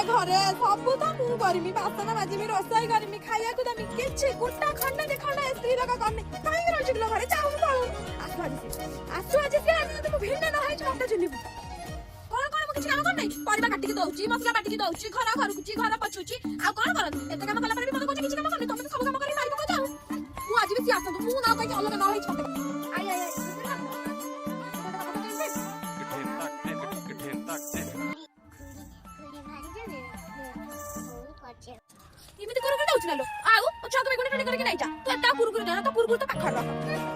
घरे सब तो मु करमी बासन माजिमी रोसई करमी खाइया को दमी किछि गुटा खंडा दे खंडा स्त्री लगा करनी काई रोज लो घरे जाऊ पळू आसु आज से आज तुम भिन्न न है मत चुनिबू कोन कोन किछि काम कर नै परिबा काटी के दउची मसला काटी के दउची घर घरकुची घर पछुची आ कोन करत एते काम कला पर भी मत कोछि किछि काम करनी तुम सब काम करी मारि को जाऊ मु आज भी आसु मु ना कहि अलग न है मत आई आई इमिति करू के दउछ ना लो आउ छक में कोनी ठडी करके नै जा तू एता पुरगुर जाना तो पुरगुर तो पाखर